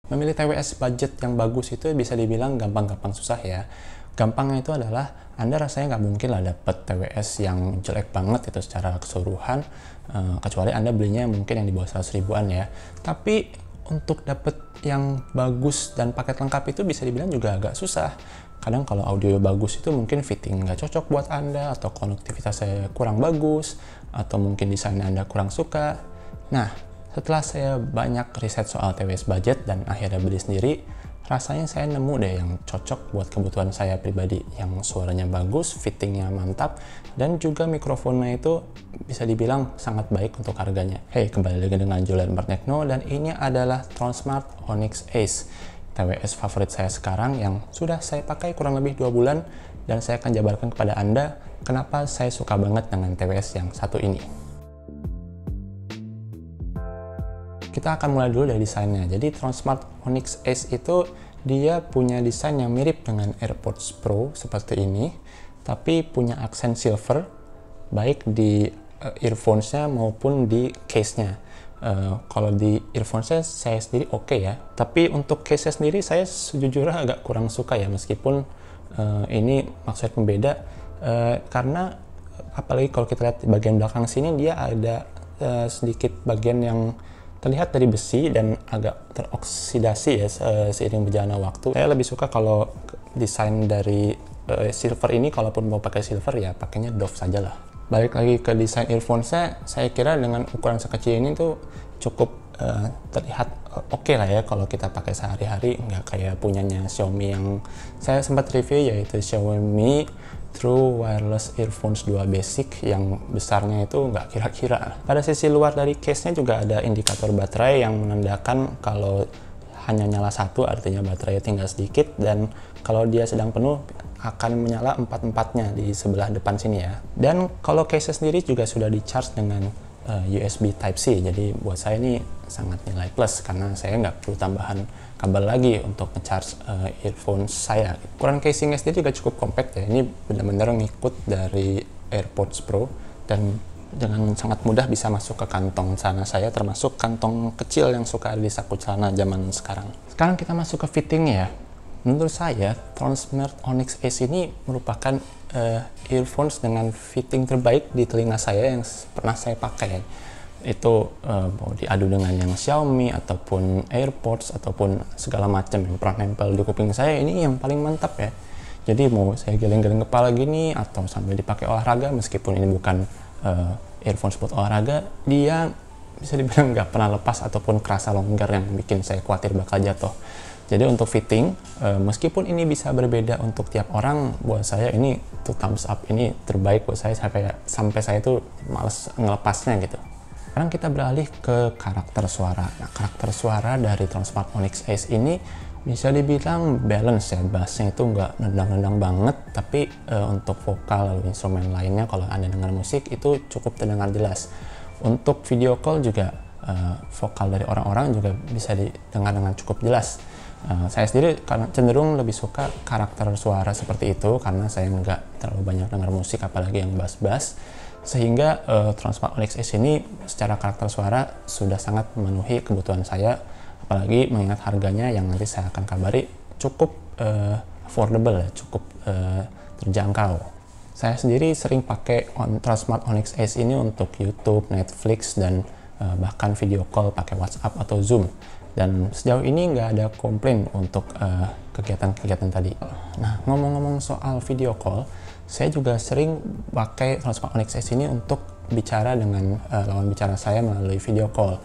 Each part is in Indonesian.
Memilih TWS budget yang bagus itu bisa dibilang gampang-gampang susah ya. Gampangnya itu adalah Anda rasanya nggak mungkin lah dapet TWS yang jelek banget itu secara keseluruhan, kecuali Anda belinya mungkin yang di bawah 100 ribuan ya. Tapi untuk dapet yang bagus dan paket lengkap itu bisa dibilang juga agak susah. Kadang kalau audio bagus itu mungkin fitting nggak cocok buat Anda, atau konektivitas saya kurang bagus, atau mungkin desain Anda kurang suka. Nah, setelah saya banyak riset soal TWS budget dan akhirnya beli sendiri, rasanya saya nemu deh yang cocok buat kebutuhan saya pribadi, yang suaranya bagus, fittingnya mantap, dan juga mikrofonnya itu bisa dibilang sangat baik untuk harganya. Hey, kembali lagi dengan Julian Bartekno, dan ini adalah Tronsmart Onyx Ace, TWS favorit saya sekarang yang sudah saya pakai kurang lebih 2 bulan, dan saya akan jabarkan kepada Anda kenapa saya suka banget dengan TWS yang satu ini. Kita akan mulai dulu dari desainnya. Jadi Tronsmart Onyx Ace itu dia punya desain yang mirip dengan AirPods Pro seperti ini, tapi punya aksen silver baik di earphones-nya maupun di case-nya. Kalau di earphones-nya saya sendiri oke ya, tapi untuk case-nya sendiri saya sejujurnya agak kurang suka ya, meskipun ini maksudnya pembeda, karena apalagi kalau kita lihat di bagian belakang sini dia ada sedikit bagian yang terlihat dari besi dan agak teroksidasi ya seiring berjalannya waktu. Saya lebih suka kalau desain dari silver ini, kalaupun mau pakai silver ya pakainya Dove saja lah. Balik lagi ke desain earphones-nya, saya kira dengan ukuran sekecil ini tuh cukup terlihat oke lah ya kalau kita pakai sehari-hari, nggak kayak punyanya Xiaomi yang saya sempat review, yaitu Xiaomi True Wireless Earphones 2 Basic yang besarnya itu nggak kira-kira. Pada sisi luar dari case-nya juga ada indikator baterai yang menandakan kalau hanya nyala satu, artinya baterainya tinggal sedikit, dan kalau dia sedang penuh akan menyala empat-empatnya di sebelah depan sini ya. Dan kalau case sendiri juga sudah di-charge dengan USB Type-C, jadi buat saya ini sangat nilai plus karena saya nggak perlu tambahan kabel lagi untuk nge-charge earphone saya. Ukuran casingnya sendiri juga cukup compact ya, ini benar-benar ngikut dari AirPods Pro dan dengan sangat mudah bisa masuk ke kantong celana saya, termasuk kantong kecil yang suka ada di saku celana zaman sekarang. Sekarang kita masuk ke fittingnya ya. Menurut saya, Tronsmart Onyx Ace ini merupakan earphones dengan fitting terbaik di telinga saya yang pernah saya pakai. Itu mau diadu dengan yang Xiaomi ataupun AirPods ataupun segala macam yang pernah nempel di kuping saya, ini yang paling mantap ya. Jadi mau saya geleng-geleng kepala gini atau sambil dipakai olahraga, meskipun ini bukan earphones buat olahraga, dia bisa dibilang nggak pernah lepas ataupun kerasa longgar yang bikin saya khawatir bakal jatuh. Jadi untuk fitting, meskipun ini bisa berbeda untuk tiap orang, buat saya ini tuh thumbs up, ini terbaik buat saya sampai saya tuh males ngelepasnya gitu. Sekarang kita beralih ke karakter suara. Nah, karakter suara dari Tronsmart Onyx Ace ini bisa dibilang balance ya, bassnya itu nggak nendang-nendang banget, tapi untuk vokal lalu instrumen lainnya kalau Anda dengar musik itu cukup terdengar jelas. Untuk video call juga vokal dari orang-orang juga bisa didengar dengan cukup jelas. Saya sendiri karena cenderung lebih suka karakter suara seperti itu karena saya nggak terlalu banyak dengar musik apalagi yang bass-bass, sehingga Tronsmart Onyx Ace ini secara karakter suara sudah sangat memenuhi kebutuhan saya, apalagi mengingat harganya yang nanti saya akan kabari cukup affordable ya, cukup terjangkau. Saya sendiri sering pakai Tronsmart Onyx Ace ini untuk YouTube, Netflix, dan bahkan video call pakai WhatsApp atau Zoom. Dan sejauh ini nggak ada komplain untuk kegiatan-kegiatan tadi. Nah, ngomong-ngomong soal video call, saya juga sering pakai Tronsmart Onyx Ace ini untuk bicara dengan lawan bicara saya melalui video call.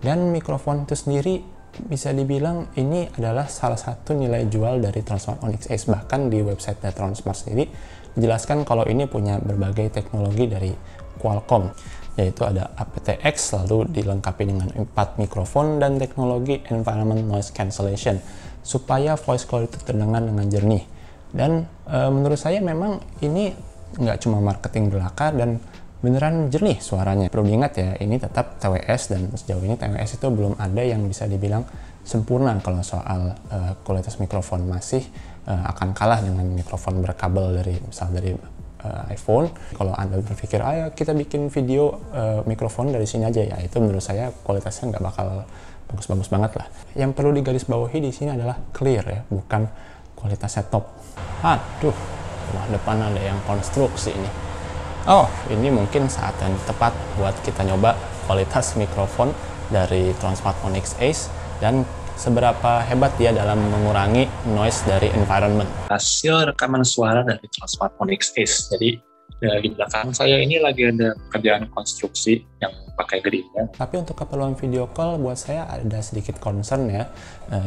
Dan mikrofon itu sendiri bisa dibilang ini adalah salah satu nilai jual dari Tronsmart Onyx Ace. Bahkan di website dari Tronsmart sendiri dijelaskan kalau ini punya berbagai teknologi dari Qualcomm, yaitu ada aptX, lalu dilengkapi dengan 4 mikrofon dan teknologi Environment Noise Cancellation supaya voice call itu terdengar dengan jernih. Dan menurut saya memang ini nggak cuma marketing belaka dan beneran jernih suaranya. Perlu diingat ya, ini tetap TWS dan sejauh ini TWS itu belum ada yang bisa dibilang sempurna kalau soal kualitas mikrofon, masih akan kalah dengan mikrofon berkabel dari misal dari iPhone. Kalau Anda berpikir, ayo kita bikin video mikrofon dari sini aja ya, itu menurut saya kualitasnya nggak bakal bagus-bagus banget lah. Yang perlu digarisbawahi di sini adalah clear ya, bukan kualitasnya top. Aduh, rumah depan ada yang konstruksi ini. Oh, ini mungkin saat yang tepat buat kita nyoba kualitas mikrofon dari Transmart Onyx Ace dan seberapa hebat dia dalam mengurangi noise dari environment. Hasil rekaman suara dari Transmart Onyx Ace. Jadi di belakang saya ini lagi ada pekerjaan konstruksi yang pakai gerinda. Tapi untuk keperluan video call buat saya ada sedikit concern ya,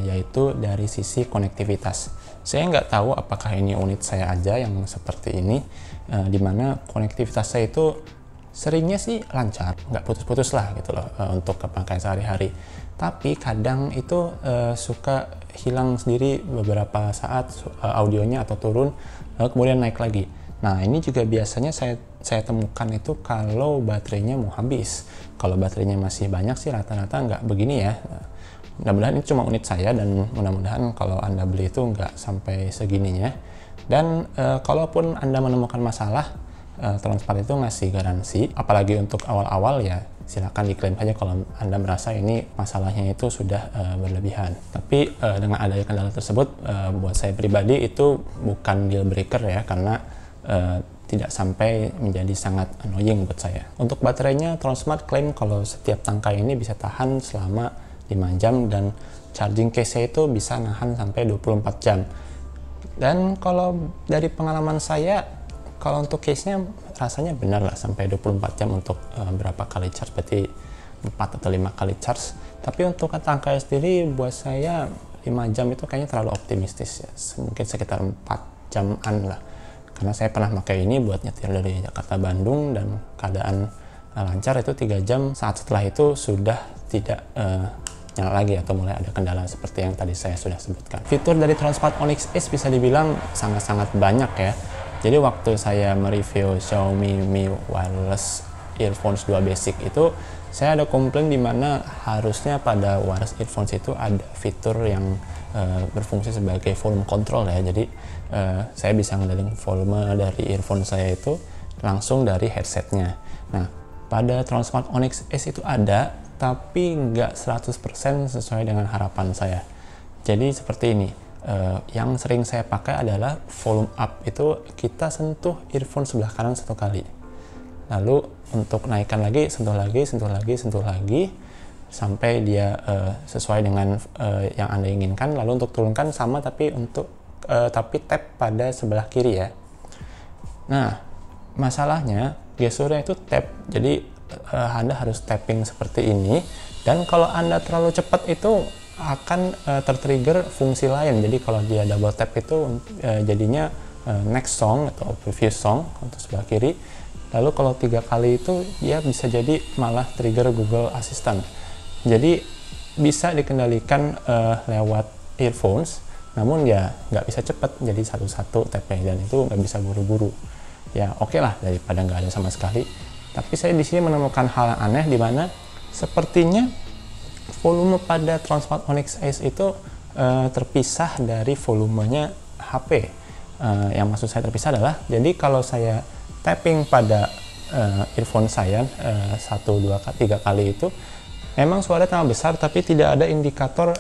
yaitu dari sisi konektivitas. Saya nggak tahu apakah ini unit saya aja yang seperti ini, dimana konektivitas saya itu seringnya sih lancar, nggak putus-putus lah gitu loh untuk kepakai sehari-hari. Tapi kadang itu suka hilang sendiri beberapa saat audionya atau turun, lalu kemudian naik lagi. Nah ini juga biasanya saya temukan itu kalau baterainya mau habis. Kalau baterainya masih banyak sih rata-rata nggak begini ya. Mudah-mudahan ini cuma unit saya dan mudah-mudahan kalau Anda beli itu nggak sampai segininya. Dan kalaupun Anda menemukan masalah, Transmart itu ngasih garansi, apalagi untuk awal-awal ya silakan diklaim saja kalau Anda merasa ini masalahnya itu sudah berlebihan. Tapi dengan adanya kendala tersebut, buat saya pribadi itu bukan deal breaker ya, karena tidak sampai menjadi sangat annoying buat saya. Untuk baterainya, Transmart klaim kalau setiap tangkai ini bisa tahan selama 5 jam dan charging case itu bisa nahan sampai 24 jam. Dan kalau dari pengalaman saya, kalau untuk case-nya rasanya benar lah sampai 24 jam untuk berapa kali charge, berarti 4 atau 5 kali charge. Tapi untuk tangkai sendiri buat saya 5 jam itu kayaknya terlalu optimistis ya, mungkin sekitar 4 jaman lah. Karena saya pernah pakai ini buat nyetir dari Jakarta Bandung dan keadaan lancar itu 3 jam, saat setelah itu sudah tidak nyala lagi atau mulai ada kendala seperti yang tadi saya sudah sebutkan. Fitur dari Transmart Onyx Ace bisa dibilang sangat-sangat banyak ya. Jadi waktu saya mereview Xiaomi Mi Wireless Earphones 2 Basic itu, saya ada komplain di mana harusnya pada wireless earphones itu ada fitur yang berfungsi sebagai volume control ya. Jadi saya bisa ngendalin volume dari earphone saya itu langsung dari headsetnya. Nah, pada Transmart Onyx Ace itu ada, tapi nggak 100% sesuai dengan harapan saya. Jadi seperti ini. Yang sering saya pakai adalah volume up, itu kita sentuh earphone sebelah kanan 1 kali. Lalu untuk naikkan lagi, sentuh lagi, sentuh lagi, sentuh lagi, sampai dia sesuai dengan yang Anda inginkan. Lalu untuk turunkan sama, tapi tap pada sebelah kiri ya. Nah, masalahnya gesturnya itu tap, jadi Anda harus tapping seperti ini. Dan kalau Anda terlalu cepat itu akan tertrigger fungsi lain. Jadi kalau dia double tap itu jadinya next song atau previous song untuk sebelah kiri. Lalu kalau 3 kali itu dia bisa jadi malah trigger Google Assistant. Jadi bisa dikendalikan lewat earphones, namun ya nggak bisa cepat, jadi satu-satu tapnya dan itu nggak bisa buru-buru. Ya oke lah daripada nggak ada sama sekali. Tapi saya di sini menemukan hal yang aneh di mana sepertinya volume pada Transmart Onyx Ace itu terpisah dari volumenya HP. Yang maksud saya terpisah adalah, jadi kalau saya tapping pada earphone saya 1, 2, 3 kali itu memang suaranya tambah besar, tapi tidak ada indikator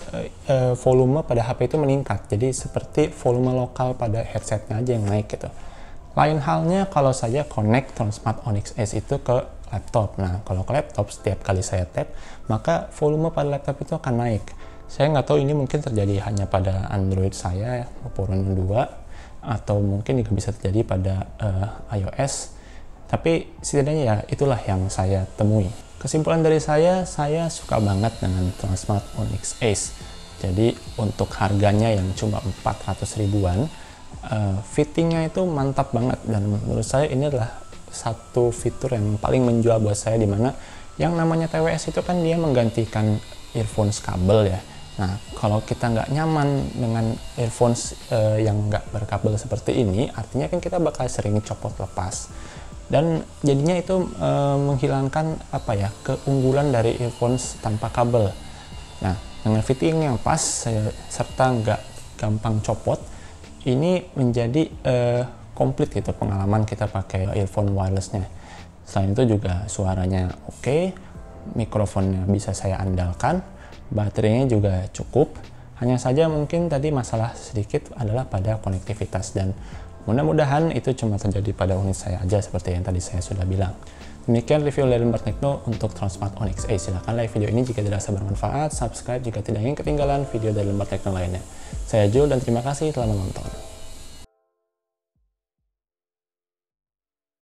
volume pada HP itu meningkat. Jadi seperti volume lokal pada headsetnya aja yang naik gitu. Lain halnya kalau saya connect Transmart Onyx Ace itu ke laptop. Nah, kalau ke laptop setiap kali saya tap, maka volume pada laptop itu akan naik. Saya nggak tahu ini mungkin terjadi hanya pada Android saya, Purun 2, atau mungkin juga bisa terjadi pada iOS. Tapi setidaknya ya itulah yang saya temui. Kesimpulan dari saya suka banget dengan Transmart Onyx Ace. Jadi untuk harganya yang cuma 400 ribuan, fittingnya itu mantap banget, dan menurut saya ini adalah satu fitur yang paling menjual buat saya, dimana yang namanya TWS itu kan dia menggantikan earphones kabel ya. Nah, kalau kita nggak nyaman dengan earphones yang nggak berkabel seperti ini, artinya kan kita bakal sering copot lepas. Dan jadinya itu menghilangkan keunggulan dari earphones tanpa kabel. Nah, dengan fitting yang pas serta nggak gampang copot, ini menjadi komplit gitu pengalaman kita pakai earphone wirelessnya. Selain itu juga suaranya oke, mikrofonnya bisa saya andalkan, baterainya juga cukup. Hanya saja mungkin tadi masalah sedikit adalah pada konektivitas, dan mudah-mudahan itu cuma terjadi pada unit saya aja seperti yang tadi saya sudah bilang. Demikian review dari Lembar Tekno untuk Transmart Onyx A. Silahkan like video ini jika dirasa bermanfaat, subscribe jika tidak ingin ketinggalan video dari Lembar Tekno lainnya. Saya Jul dan terima kasih telah menonton.